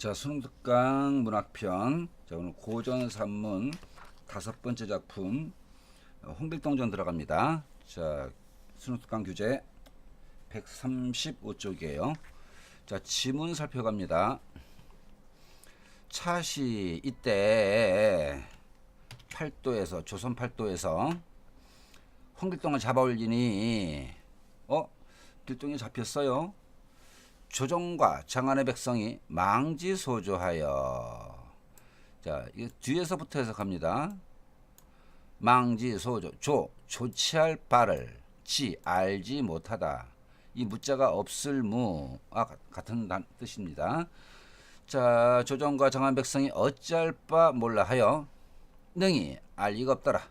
자, 수능특강 문학편. 자, 오늘 고전 산문 5번째 작품 홍길동전 들어갑니다. 자, 수능특강 교재 135쪽이에요. 자, 지문 살펴갑니다. 차시 이때 팔도에서 조선 팔도에서 홍길동을 잡아올리니 길동이 잡혔어요. 조정과 장안의 백성이 망지소조하여. 자, 이거 뒤에서부터 해석합니다. 망지소조, 조치할 바를, 알지 못하다. 이 무자가 없을 무와 같은 뜻입니다. 자, 조정과 장안 백성이 어찌할 바 몰라 하여 능히 알 리가 없더라.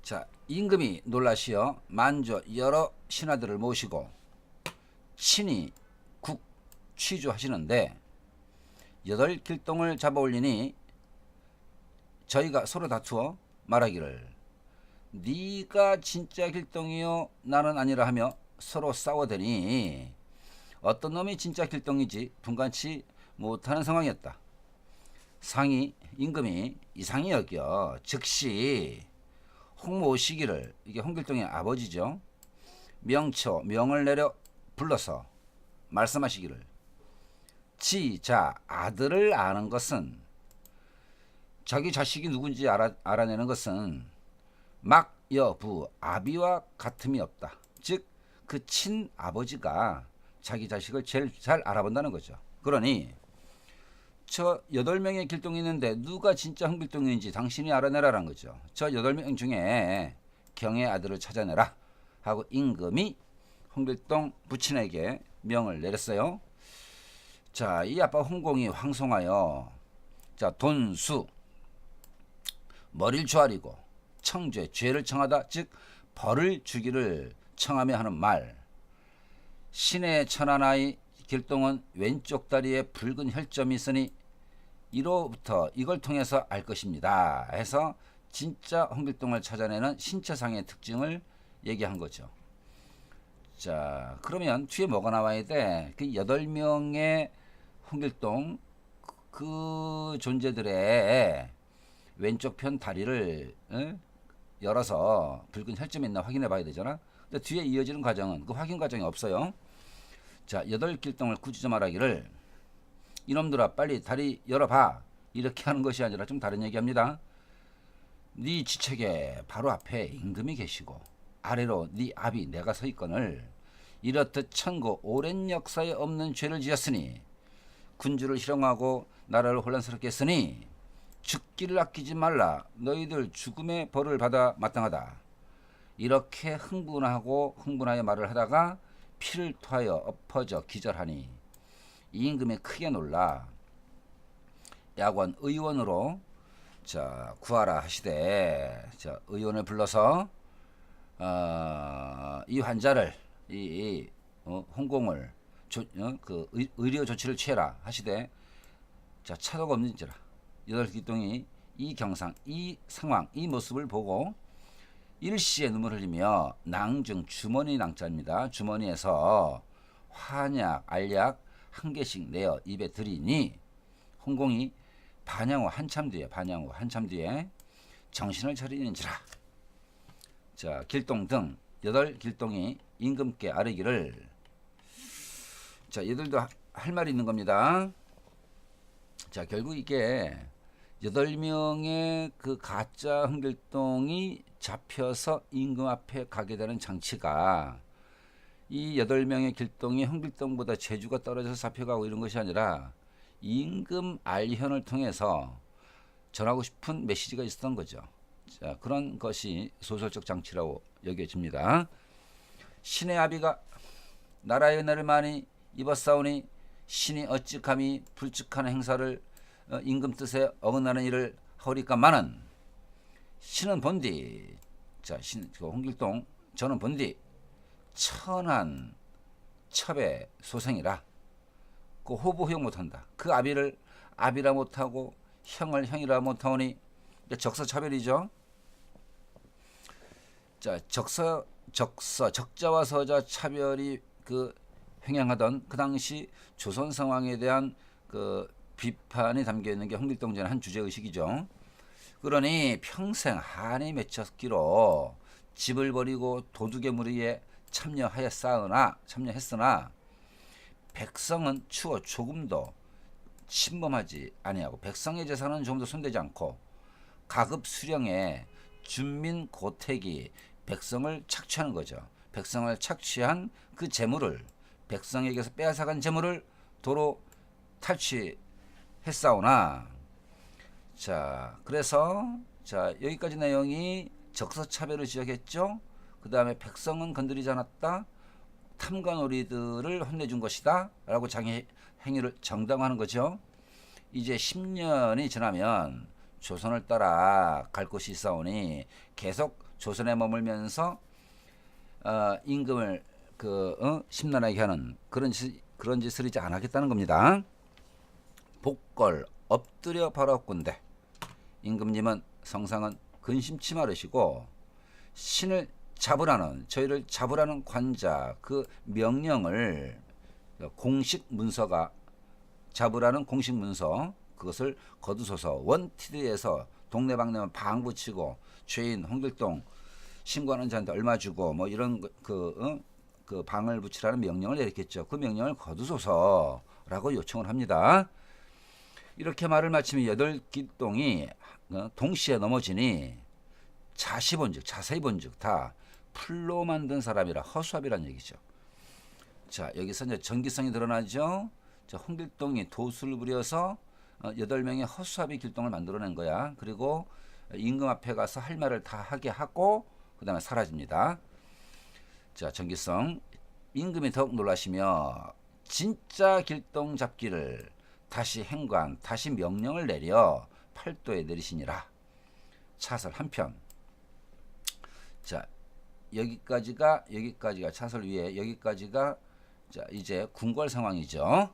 자, 임금이 놀라시어 만조 여러 신하들을 모시고 친히 국 취조하시는데, 8길동을 잡아올리니 저희가 서로 다투어 말하기를 네가 진짜 길동이요 나는 아니라 하며 서로 싸워대니 어떤 놈이 진짜 길동이지 분간치 못하는 상황이었다. 상이 임금이 이상히 여겨 즉시 홍모시기를, 이게 홍길동의 아버지죠, 명을 내려 불러서 말씀하시기를 자 아들을 아는 것은, 자기 자식이 누군지 알아내는 것은 막 여부 아비와 같음이 없다. 즉 그 친아버지가 자기 자식을 제일 잘 알아본다는 거죠. 그러니 저 8명의 길동이 있는데 누가 진짜 홍길동인지 당신이 알아내라라는 거죠. 저 8명 중에 경의 아들을 찾아내라 하고 임금이 홍길동 부친에게 명을 내렸어요. 자, 이 아빠 홍공이 황송하여 돈수 머리를 조아리고 청죄 죄를 청하다, 즉 벌을 주기를 청하며 하는 말. 신의 천하나이 길동은 왼쪽 다리에 붉은 혈점이 있으니 이로부터 이걸 통해서 알 것입니다 해서 진짜 홍길동을 찾아내는 신체상의 특징을 얘기한 거죠. 자, 그러면 뒤에 뭐가 나와야 돼? 그 8명의 홍길동 그 존재들의 왼쪽 편 다리를 열어서 붉은 혈점이 있나 확인해 봐야 되잖아. 근데 뒤에 이어지는 과정은 그 확인 과정이 없어요. 자, 8길동을 굳이 좀 말하기를 이놈들아 빨리 다리 열어봐, 이렇게 하는 것이 아니라 좀 다른 얘기합니다. 네 지책에 바로 앞에 임금이 계시고 아래로 네 아비 내가 서 있거늘 이렇듯 천고 오랜 역사에 없는 죄를 지었으니 군주를 희롱하고 나라를 혼란스럽게 했으니 죽기를 아끼지 말라. 너희들 죽음의 벌을 받아 마땅하다. 이렇게 흥분하여 말을 하다가 피를 토하여 엎어져 기절하니 이 임금이 크게 놀라 야관 의원으로 구하라 하시되, 의원을 불러서 이 환자를 홍공을 의료 조치를 취해라 하시되, 차도가 없는지라 8길동이 이 경상, 이 상황, 이 모습을 보고 일시에 눈물 흘리며 낭중 주머니 낭자입니다. 주머니에서 환약, 알약 한 개씩 내어 입에 들이니 홍공이 반향 후 한참 뒤에 정신을 차리는지라. 자, 길동 등 8길동이 임금께 아뢰기를, 얘들도 할 말이 있는 겁니다. 자, 결국 이게 8명의 그 가짜 홍길동이 잡혀서 임금 앞에 가게 되는 장치가, 이 8명의 길동이 홍길동보다 재주가 떨어져서 잡혀가고 이런 것이 아니라 임금 알현을 통해서 전하고 싶은 메시지가 있었던 거죠. 자, 그런 것이 소설적 장치라고 여겨집니다. 신의 아비가 나라의 은혜를 많이 입었사오니 신이 어찌 감히 불측하는 행사를 임금 뜻에 어긋나는 일을 하오리까마는 신은 본디, 홍길동 저는 본디 천한 첩의 소생이라 그 호부 허용 못한다. 그 아비를 아비라 못하고 형을 형이라 못하오니 적서차별이죠. 적자와 서자 차별이 그 횡행하던 그 당시 조선 상황에 대한 그 비판이 담겨 있는 게 홍길동전의 한 주제 의식이죠. 그러니 평생 한이 맺혔기로 집을 버리고 도둑의 무리에 참여했으나 백성은 추후 조금도 침범하지 아니하고 백성의 재산은 조금도 손대지 않고 가급 수령의 준민 고택이 백성을 착취하는 거죠. 백성을 착취한 그 재물을 백성에게서 빼앗아간 재물을 도로 탈취했사오나 자 그래서 자 여기까지 내용이 적서차별을 지적했죠. 그 다음에 백성은 건드리지 않았다. 탐관오리들을 혼내준 것이다 라고 자기 행위를 정당화하는 거죠. 이제 10년이 지나면 조선을 따라 갈 곳이 있사오니 계속 조선에 머물면서 임금을 심란하게 하는 그런 짓을 이제 안 하겠다는 겁니다. 복걸 엎드려 바라옵건대 임금님은 성상은 근심치 말으시고 신을 잡으라는 저희를 잡으라는 관자 그 명령을 공식 문서가 잡으라는 공식 문서 그것을 거두소서 원티드에서 동네방네만 방 붙이고 죄인 홍길동 신고하는 자한테 얼마 주고 뭐 이런 그 방을 붙이라는 명령을 내렸겠죠. 그 명령을 거두소서라고 요청을 합니다. 이렇게 말을 마치면 8길동이 동시에 넘어지니 자세히 본즉 다 풀로 만든 사람이라 허수아비란 얘기죠. 자 여기서 이제 정기성이 드러나죠. 자, 홍길동이 도수를 부려서 8명의 허수아비 길동을 만들어낸 거야. 그리고 임금 앞에 가서 할 말을 다 하게 하고 그 다음에 사라집니다. 자 정기성 임금이 더욱 놀라시며 진짜 길동 잡기를 다시 행관 다시 명령을 내려 팔도에 내리시니라. 차설 한편 자 여기까지가 차설 위에 여기까지가 자 이제 궁궐 상황이죠.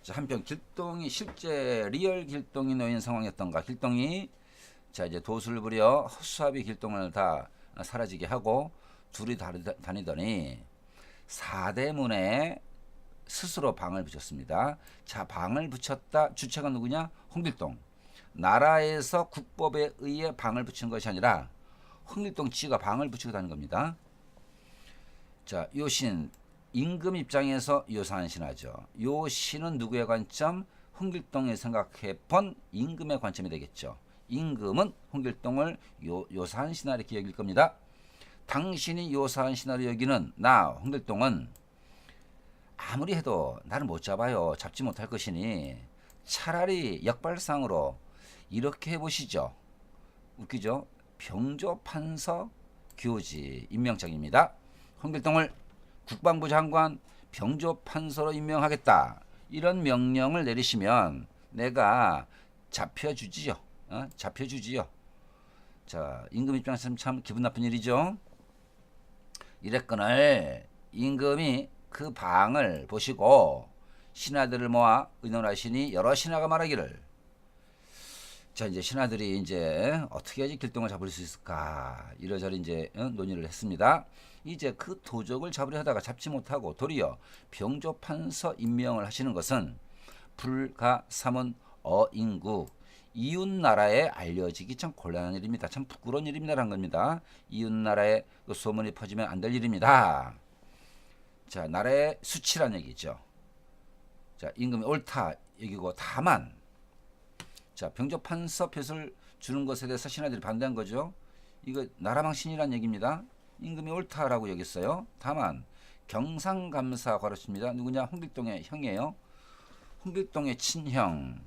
자 한편 길동이 실제 리얼 길동이 놓인 상황이었던가. 길동이 자 이제 도수를 부려 허수아비 길동을 다 사라지게 하고 둘이 다니더니 사대문에 스스로 방을 붙였습니다. 자 방을 붙였다. 주체가 누구냐? 홍길동. 나라에서 국법에 의해 방을 붙인 것이 아니라 홍길동 지가 방을 붙이고 다닌 겁니다. 자, 요 신 임금 입장에서 요사한 신하죠. 요 신은 누구의 관점? 홍길동이 생각해 본 임금의 관점이 되겠죠. 임금은 홍길동을 요사한 신하 이렇게 여길 겁니다. 당신이 요사한 신하로 여기는 나 홍길동은 아무리 해도 나를 못 잡아요. 잡지 못할 것이니 차라리 역발상으로 이렇게 해보시죠. 웃기죠? 병조판서 교지 임명장입니다. 홍길동을 국방부 장관 병조판서로 임명하겠다. 이런 명령을 내리시면 내가 잡혀주지요. 잡혀주지요. 자, 임금 입장에서는 참 기분 나쁜 일이죠. 이랬거늘 임금이 그 방을 보시고 신하들을 모아 의논하시니 여러 신하가 말하기를 자 이제 신하들이 이제 어떻게 해야지 길동을 잡을 수 있을까 이러저러 이제 논의를 했습니다. 이제 그 도적을 잡으려 하다가 잡지 못하고 도리어 병조판서 임명을 하시는 것은 불가사문 어인국 이웃나라에 알려지기 참 곤란한 일입니다. 참 부끄러운 일입니다라는 겁니다. 이웃나라에 그 소문이 퍼지면 안 될 일입니다. 자 나라의 수치란 얘기죠. 자 임금이 옳다 여기고 다만 자 병조판서 벼슬 주는 것에 대해서 신하들이 반대한 거죠. 이거 나라망신이란 얘기입니다. 임금이 옳다라고 여겼어요. 다만 경상감사 가르칩니다. 누구냐? 홍길동의 형이에요. 홍길동의 친형.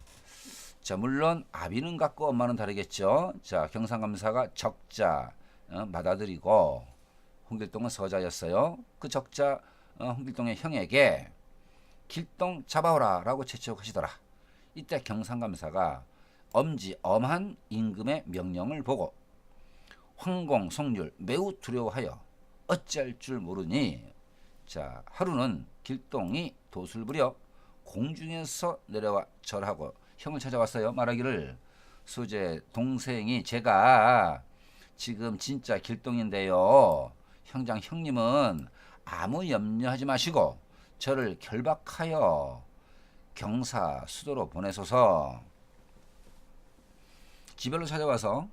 자 물론 아비는 같고 엄마는 다르겠죠. 자 경상감사가 적자 받아들이고 홍길동은 서자였어요. 그 적자 홍길동의 형에게 길동 잡아오라 라고 채촉하시더라. 이때 경상감사가 엄한 임금의 명령을 보고 황공 성률 매우 두려워하여 어찌할 줄 모르니 자 하루는 길동이 도술 부려 공중에서 내려와 절하고 형을 찾아왔어요. 말하기를 소재 동생이 제가 지금 진짜 길동인데요. 형님은 아무 염려하지 마시고 저를 결박하여 경사 수도로 보내소서. 지발로 찾아와서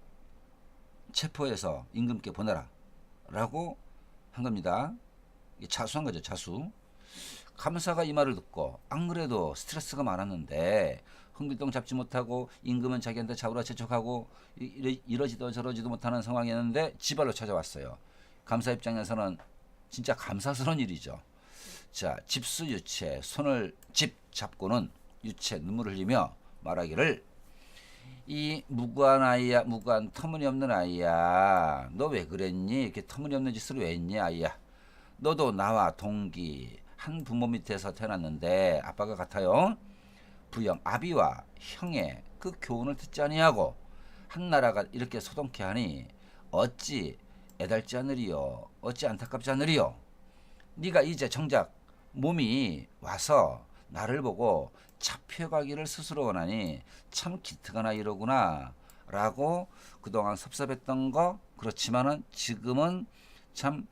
체포해서 임금께 보내라 라고 한 겁니다. 자수한 거죠. 자수. 감사가 이 말을 듣고 안 그래도 스트레스가 많았는데 흥길동 잡지 못하고 임금은 자기한테 잡으라 재촉하고 이러지도 저러지도 못하는 상황이었는데 지발로 찾아왔어요. 감사 입장에서는 진짜 감사스러운 일이죠. 자, 집수유체 손을 집 잡고는 유체 눈물을 흘리며 말하기를 이 무고한 아이야, 무고한 터무니없는 아이야, 너 왜 그랬니? 이렇게 터무니없는 짓을 왜 했니 아이야? 너도 나와 동기 한 부모 밑에서 태어났는데 아빠가 같아요. 부영 아비와 형의 그 교훈을 듣지 아니하고 한 나라가 이렇게 소동케 하니 어찌 애달지 않으리요, 어찌 안타깝지 않으리요. 네가 이제 정작 몸이 와서 나를 보고 잡혀가기를 스스로 원하니 참 기특하나 이러구나 라고 그동안 섭섭했던 거, 그렇지만은 지금은 참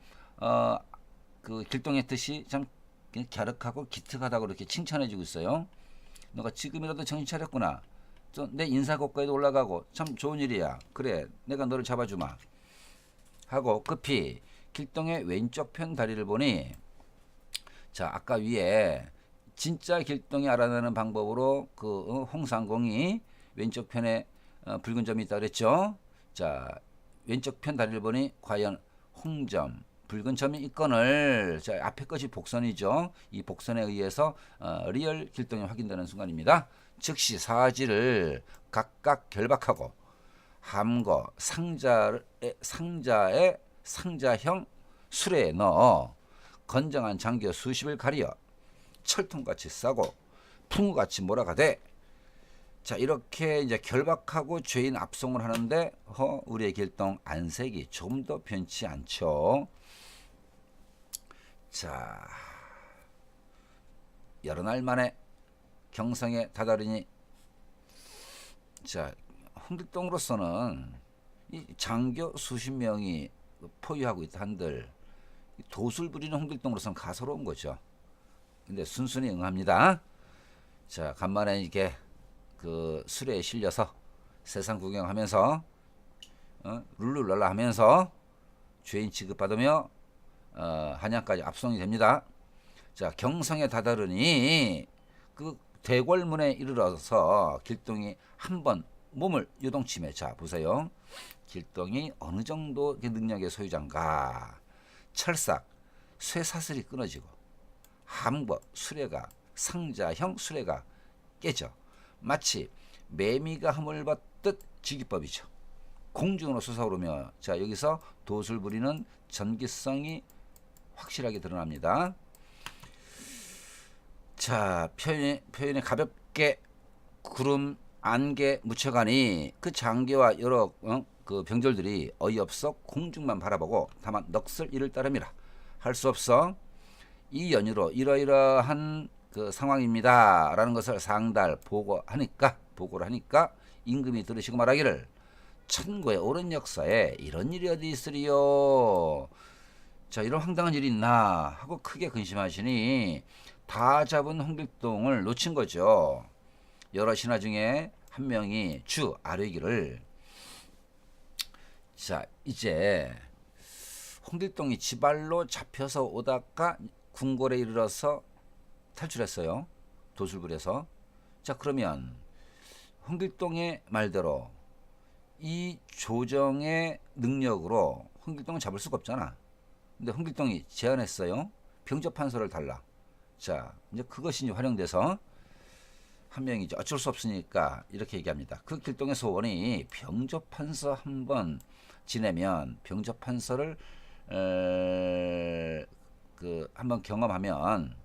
그 길동의 뜻이 참 갸륵하고 기특하다고 이렇게 칭찬해주고 있어요. 너가 지금이라도 정신 차렸구나. 내 인사고과에도 올라가고 참 좋은 일이야. 그래, 내가 너를 잡아주마 하고 급히 길동의 왼쪽 편 다리를 보니, 자, 아까 위에 진짜 길동이 알아내는 방법으로 그 홍상공이 왼쪽 편에 붉은 점이 있다 그랬죠. 자, 왼쪽 편 다리를 보니 과연 홍점 붉은 점이 있건을, 자, 앞에 것이 복선이죠. 이 복선에 의해서 리얼 길동이 확인되는 순간입니다. 즉시 사지를 각각 결박하고 함거 상자에 상자형 수레에 넣어 건장한 장교 수십을 가리어 철통같이 싸고 풍우같이 몰아가되, 자, 이렇게 이제 결박하고 죄인 압송을 하는데 우리의 길동 안색이 조금 더 변치 않죠. 자, 여러 날 만에 경성에 다다르니, 자, 홍길동으로서는 이 장교 수십 명이 포위하고 있다 한들 도술 부리는 홍길동으로서는 가소로운 거죠. 근데 순순히 응합니다. 자, 간만에 이렇게 그 수레에 실려서 세상 구경하면서 룰루랄라 하면서 죄인 취급받으며 한양까지 압송이 됩니다. 자, 경성에 다다르니 그 대궐문에 이르러서 길동이 한번 몸을 요동치며, 자, 보세요. 길동이 어느 정도 능력의 소유자인가. 철삭 쇠사슬이 끊어지고 함과 수레가 상자형 수레가 깨져 마치 매미가 함을 받듯 지기법이죠. 공중으로 솟아오르며, 자, 여기서 도술 부리는 전기성이 확실하게 드러납니다. 자, 표현에 가볍게 구름 안개 묻혀가니 그 장교와 여러 그 병졸들이 어이없어 공중만 바라보고 다만 넋을 이를 따름이라 할 수 없어 이 연유로 이러이러한 그 상황입니다 라는 것을 상달 보고를 하니까 임금이 들으시고 말하기를 천고의 오랜 역사에 이런 일이 어디 있으리요. 자, 이런 황당한 일이 있나 하고 크게 근심하시니 다 잡은 홍길동을 놓친 거죠. 여러 신하 중에 한 명이 주 아뢰기를, 자, 이제 홍길동이 지발로 잡혀서 오다가 궁궐에 이르러서 탈출했어요. 도술불에서. 자, 그러면 홍길동의 말대로 이 조정의 능력으로 홍길동을 잡을 수가 없잖아. 근데 홍길동이 제안했어요. 병접판서를 달라. 자, 이제 그것이 이제 활용돼서 한 명이 이제 어쩔 수 없으니까 이렇게 얘기합니다. 그 길동의 소원이 병접판서 한번 지내면 병접판서를 그 한번 경험하면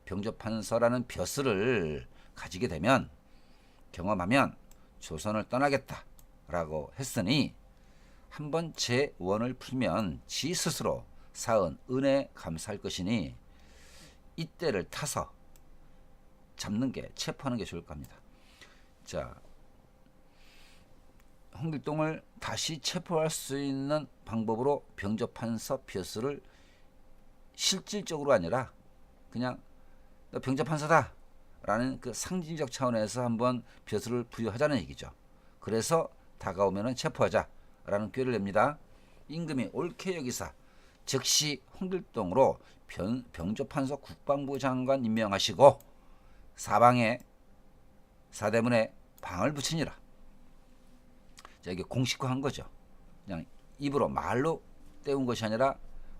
병접판서라는 벼슬을 가지게 되면 경험하면 조선을 떠나겠다라고 했으니 한번 제 원을 풀면 지 스스로 쌓은 은혜 감사할 것이니 이때를 타서 잡는 게, 체포하는 게 좋을 겁니다. 자, 홍길동을 다시 체포할 수 있는 방법으로 병접판서 벼슬을 실질적으로 아니라 그냥 너 병자판서다라는 그 상징적 차원에서 한번 벼슬을 부여하자는 얘기죠. 그래서 다가오면은 체포하자라는 꾀를 냅니다. 임금이 옳게 여기사 즉시 홍길동으로 병조판서 국방부 장관 임명하시고 사방에 사대문에 방을 붙이니라. 자, 이게 공식화한 거죠. 그냥 입으로 말로 때운 것이 아니라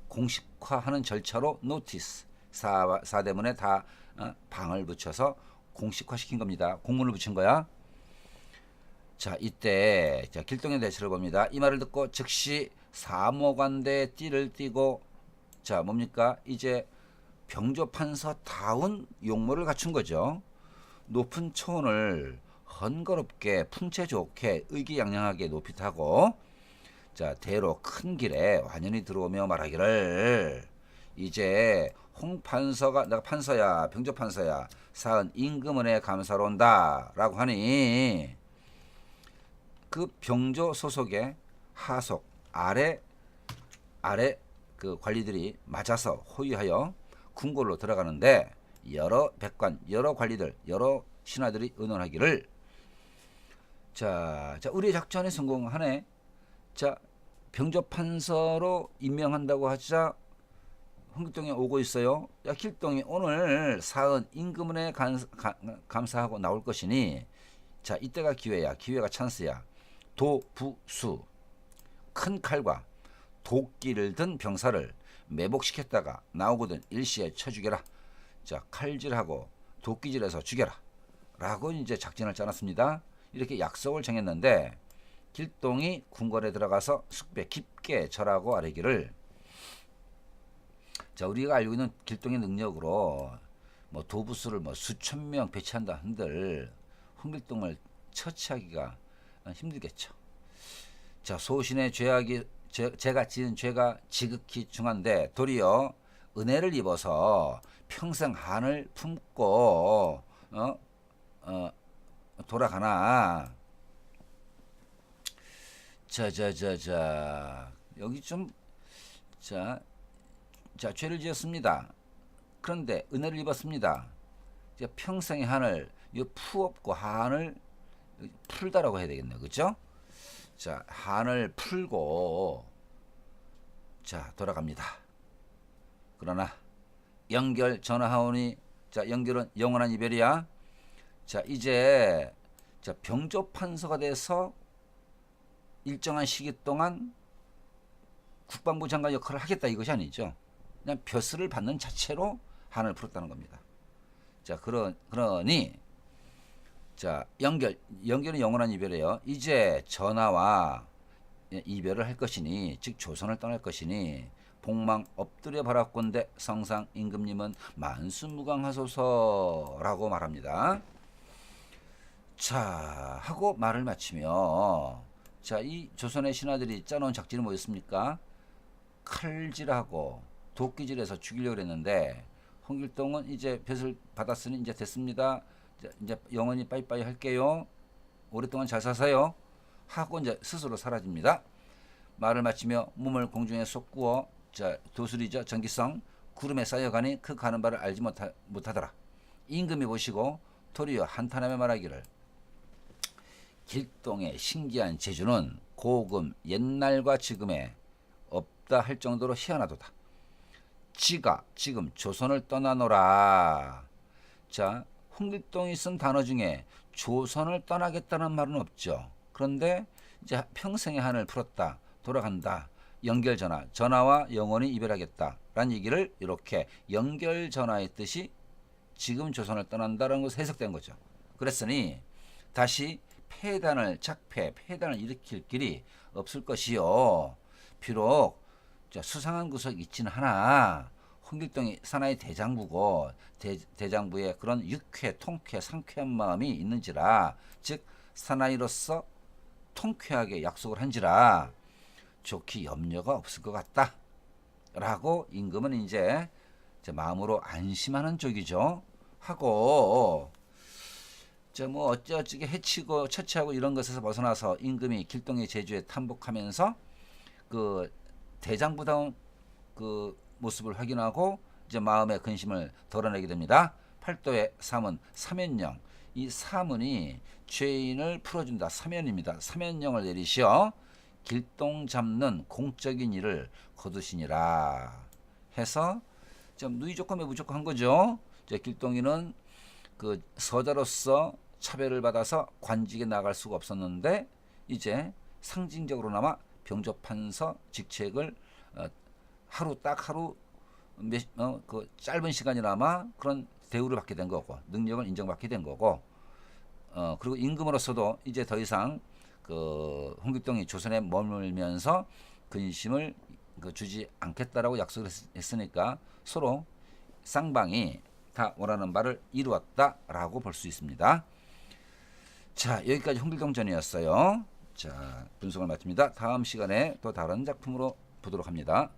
공식화하는 절차로 노티스 사대문에 다 방을 붙여서 공식화시킨 겁니다. 공문을 붙인 거야. 자, 이때 자, 길동의 대시를 봅니다. 이 말을 듣고 즉시 사모관대에 띠를 띠고 자, 뭡니까? 이제 병조판서다운 용모를 갖춘 거죠. 높은 초원을 헌거롭게 풍채 좋게 의기양양하게 높이 타고 자, 대로 큰 길에 완연히 들어오며 말하기를 이제 홍판서가 내가 판서야 병조판서야 사은 임금은혜 감사로 온다 라고 하니 그 병조 소속의 하속 아래 그 관리들이 맞아서 호위하여 궁궐로 들어가는데 여러 백관 여러 관리들 여러 신하들이 의논하기를 자 우리의 작전이 성공하네. 자, 병조판서로 임명한다고 하자 홍길동이 오고 있어요. 야, 길동이 오늘 사은 임금은혜 감사하고 나올 것이니 자, 이때가 기회야. 기회가 찬스야. 도부수 큰 칼과 도끼를 든 병사를 매복시켰다가 나오거든 일시에 쳐 죽여라. 자, 칼질하고 도끼질해서 죽여라. 라고 이제 작전을 짜놨습니다. 이렇게 약속을 정했는데 길동이 궁궐에 들어가서 숙배 깊게 절하고 아뢰기를 자, 우리가 알고 있는 길동의 능력으로 뭐 도부수를 뭐 수천 명 배치한다 한들 홍길동을 처치하기가 힘들겠죠. 자, 소신의 제가 지은 죄가 지극히 중한데 도리어 은혜를 입어서 평생 한을 품고 돌아가나. 자 여기 좀 자 죄를 지었습니다. 그런데 은혜를 입었습니다. 이제 평생의 한을 푸업고 한을 풀다라고 해야 되겠네요. 그죠? 자, 한을 풀고 자 돌아갑니다. 그러나 연결 전화하오니 자 연결은 영원한 이별이야. 자, 이제 자 병조판서가 돼서 일정한 시기 동안 국방부 장관 역할을 하겠다 이것이 아니죠. 그냥 벼슬을 받는 자체로 한을 풀었다는 겁니다. 자, 그러니 자 연결은 영원한 이별이에요. 이제 전하와 이별을 할 것이니 즉 조선을 떠날 것이니 복망 엎드려 바라건대 성상 임금님은 만수무강하소서라고 말합니다. 자 하고 말을 마치며 자, 이 조선의 신하들이 짜놓은 작전이 뭐였습니까? 칼질하고 도끼질해서 죽이려고 했는데 홍길동은 이제 벼슬 받았으니 이제 됐습니다. 이제 영원히 빠이빠이 할게요. 오랫동안 잘 사세요. 하고 이제 스스로 사라집니다. 말을 마치며 몸을 공중에 솟구어 자 도술이죠. 전기성 구름에 쌓여가니 그 가는 바를 알지 못하더라. 임금이 보시고 도리어 한탄하며 말하기를 길동의 신기한 재주는 고금 옛날과 지금에 없다 할 정도로 희한하도다. 지가 지금 조선을 떠나노라. 자, 홍길동이 쓴 단어 중에 조선을 떠나겠다는 말은 없죠. 그런데 이제 평생의 한을 풀었다. 돌아간다. 연결전화. 전화와 영원히 이별하겠다. 라는 얘기를 이렇게 연결전화의 뜻이 지금 조선을 떠난다는 것으로 해석된 거죠. 그랬으니 다시 폐단을 일으킬 길이 없을 것이요. 비록 수상한 구석이 있지는 하나 홍길동이 사나이 대장부고 대장부의 그런 유쾌, 통쾌, 상쾌한 마음이 있는지라 즉 사나이로서 통쾌하게 약속을 한지라 좋기 염려가 없을 것 같다. 라고 임금은 이제 마음으로 안심하는 쪽이죠. 하고 뭐 어찌어찌게 해치고 처치하고 이런 것에서 벗어나서 임금이 길동의 제주에 탐복하면서 그 대장부다운 그 모습을 확인하고 이제 마음의 근심을 덜어내게 됩니다. 팔도의 사문 사면령, 이 사문이 죄인을 풀어준다. 사면입니다. 사면령을 내리시어 길동 잡는 공적인 일을 거두시니라 해서 좀 누이 조건에 무조건 한 거죠. 길동이는 그 서자로서 차별을 받아서 관직에 나갈 수가 없었는데 이제 상징적으로나마 병조판서 직책을 하루 그 짧은 시간이나마 그런 대우를 받게 된 거고 능력을 인정받게 된 거고 그리고 임금으로서도 이제 더 이상 그 홍길동이 조선에 머물면서 근심을 주지 않겠다라고 약속을 했으니까 서로 쌍방이 다 원하는 바를 이루었다라고 볼 수 있습니다. 자, 여기까지 홍길동전이었어요. 자, 분석을 마칩니다. 다음 시간에 또 다른 작품으로 보도록 합니다.